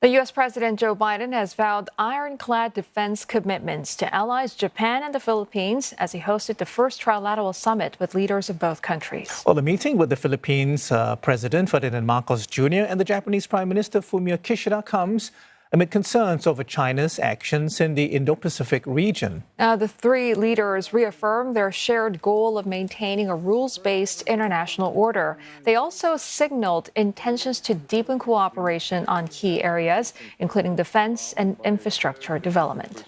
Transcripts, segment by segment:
The U.S. President Joe Biden has vowed ironclad defense commitments to allies Japan and the Philippines as he hosted the first trilateral summit with leaders of both countries. Well, the meeting with the Philippines President Ferdinand Marcos Jr. and the Japanese Prime Minister Fumio Kishida comes amid concerns over China's actions in the Indo-Pacific region. The three leaders reaffirmed their shared goal of maintaining a rules-based international order. They also signaled intentions to deepen cooperation on key areas, including defense and infrastructure development.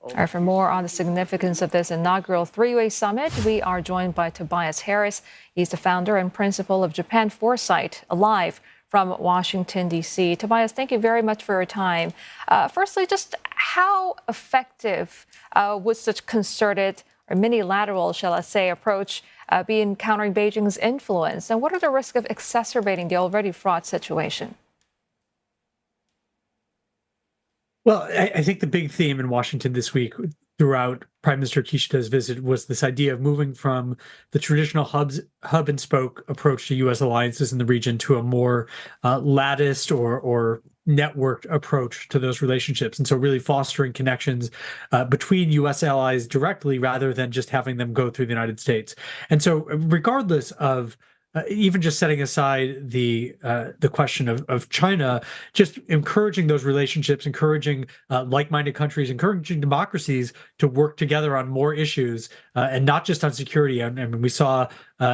All right, for more on the significance of this inaugural three-way summit, we are joined by Tobias Harris. He's the founder and principal of Japan Foresight, live from Washington, D.C. Tobias, thank you very much for your time. Firstly, just how effective would such concerted or minilateral, shall I say, approach be in countering Beijing's influence? And what are the risks of exacerbating the already fraught situation? Well, I think the big theme in Washington this week throughout Prime Minister Kishida's visit was this idea of moving from the traditional hub and spoke approach to U.S. alliances in the region to a more latticed or networked approach to those relationships. And so really fostering connections between U.S. allies directly rather than just having them go through the United States. And so regardless of even just setting aside the question of China, just encouraging those relationships, encouraging like-minded countries, encouraging democracies to work together on more issues and not just on security. And we saw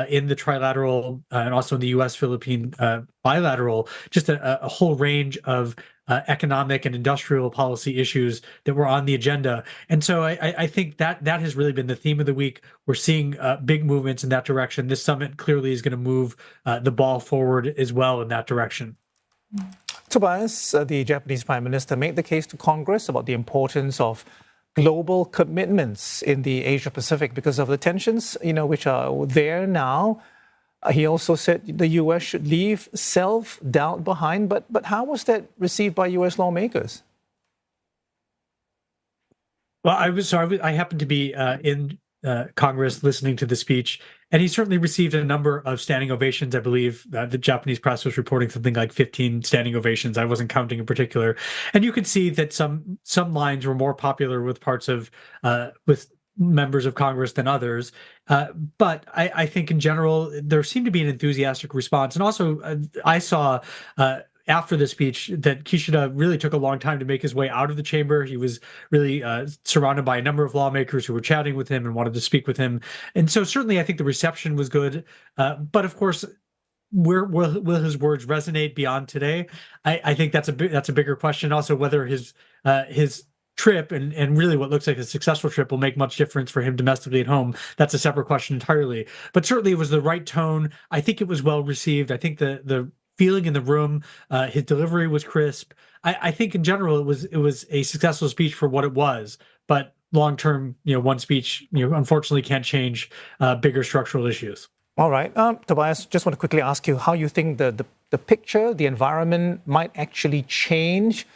in the trilateral and also in the U.S.-Philippine bilateral, just a whole range of economic and industrial policy issues that were on the agenda. And so I think that has really been the theme of the week. We're seeing big movements in that direction. This summit clearly is going to move the ball forward as well in that direction. Tobias, the Japanese Prime Minister made the case to Congress about the importance of global commitments in the Asia-Pacific because of the tensions, which are there now. He also said the U.S. should leave self-doubt behind. But how was that received by U.S. lawmakers? Well, I happened to be in Congress listening to the speech, and he certainly received a number of standing ovations. I believe the Japanese press was reporting something like 15 standing ovations. I wasn't counting in particular, and you could see that some lines were more popular with parts of with members of Congress than others. But I think in general, there seemed to be an enthusiastic response. And also, I saw after the speech that Kishida really took a long time to make his way out of the chamber. He was really surrounded by a number of lawmakers who were chatting with him and wanted to speak with him. And so certainly I think the reception was good. But of course, will his words resonate beyond today? I think that's a bigger question. Also, whether his trip and really what looks like a successful trip will make much difference for him domestically at home. That's a separate question entirely. But certainly it was the right tone. I think it was well received. I think the feeling in the room, his delivery was crisp. I think in general it was a successful speech for what it was. But long term, one speech, unfortunately can't change bigger structural issues. All right, Tobias, just want to quickly ask you how you think the picture, the environment might actually change.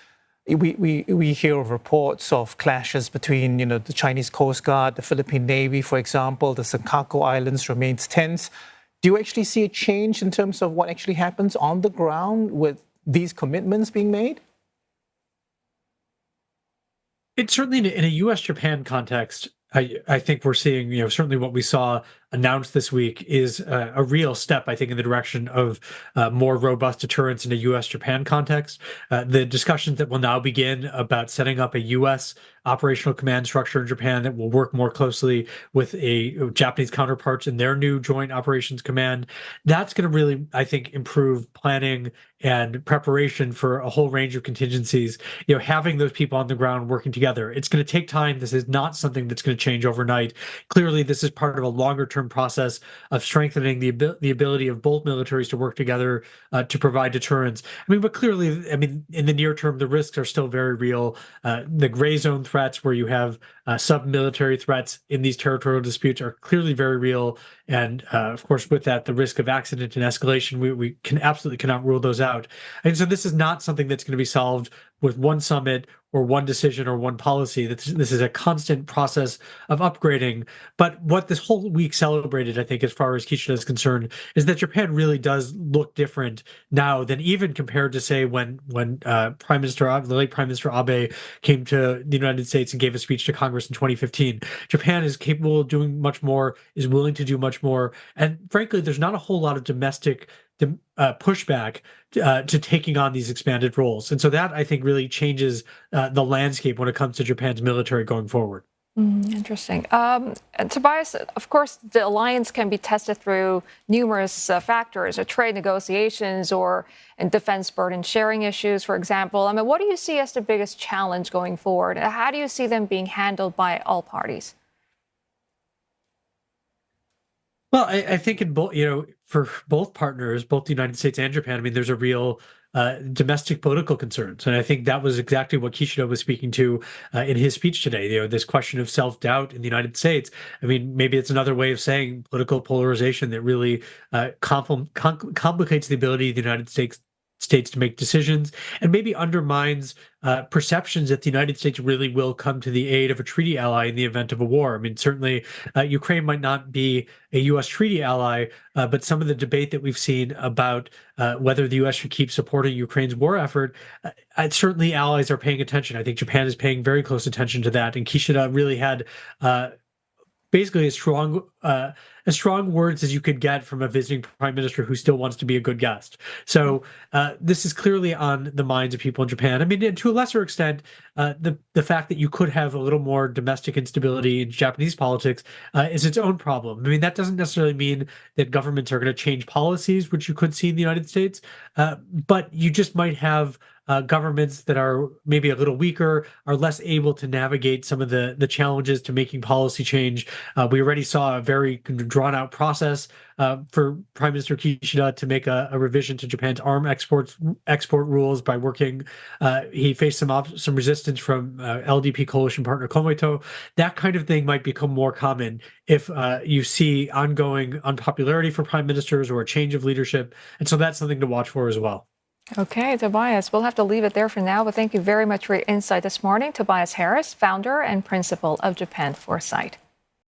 We hear of reports of clashes between, the Chinese Coast Guard, the Philippine Navy, for example. The Senkaku Islands remains tense. Do you actually see a change in terms of what actually happens on the ground with these commitments being made? It's certainly in a U.S.-Japan context. I think we're seeing, certainly what we saw announced this week is a real step, I think, in the direction of more robust deterrence in a U.S.-Japan context. The discussions that will now begin about setting up a U.S. operational command structure in Japan that will work more closely with a Japanese counterparts in their new joint operations command, that's going to really, I think, improve planning and preparation for a whole range of contingencies. Having those people on the ground working together, it's going to take time. This is not something that's going to change overnight. Clearly, this is part of a longer-term process of strengthening the ability of both militaries to work together to provide deterrence. But clearly, in the near term, the risks are still very real. The gray zone threats where you have sub-military threats in these territorial disputes are clearly very real. And of course, with that, the risk of accident and escalation, we absolutely cannot rule those out. And so this is not something that's going to be solved with one summit or one decision or one policy. This is a constant process of upgrading. But what this whole week celebrated, I think, as far as Kishida is concerned, is that Japan really does look different now than even compared to, say, when the late Prime Minister Abe came to the United States and gave a speech to Congress in 2015. Japan is capable of doing much more, is willing to do much more, and frankly, there's not a whole lot of domestic pushback to taking on these expanded roles. And so that, I think, really changes the landscape when it comes to Japan's military going forward. Interesting. And Tobias, of course, the alliance can be tested through numerous factors, trade negotiations and defense burden sharing issues, for example. I mean, what do you see as the biggest challenge going forward? How do you see them being handled by all parties? Well, I think in both, for both partners, both the United States and Japan, I mean, there's a real domestic political concerns, and I think that was exactly what Kishida was speaking to in his speech today. This question of self-doubt in the United States. I mean, maybe it's another way of saying political polarization that really complicates the ability of the United States to make decisions, and maybe undermines perceptions that the United States really will come to the aid of a treaty ally in the event of a war. I mean, certainly Ukraine might not be a U.S. treaty ally, but some of the debate that we've seen about whether the U.S. should keep supporting Ukraine's war effort, certainly allies are paying attention. I think Japan is paying very close attention to that, and Kishida really had basically as strong words as you could get from a visiting prime minister who still wants to be a good guest. So this is clearly on the minds of people in Japan. I mean, and to a lesser extent, the fact that you could have a little more domestic instability in Japanese politics is its own problem. I mean, that doesn't necessarily mean that governments are going to change policies, which you could see in the United States, but you just might have governments that are maybe a little weaker, are less able to navigate some of the challenges to making policy change. We already saw a very drawn out process for Prime Minister Kishida to make a revision to Japan's arms export rules by working. He faced some resistance from LDP coalition partner Komeito. That kind of thing might become more common if you see ongoing unpopularity for prime ministers or a change of leadership. And so that's something to watch for as well. Okay, Tobias, we'll have to leave it there for now, but thank you very much for your insight this morning. Tobias Harris, founder and principal of Japan Foresight.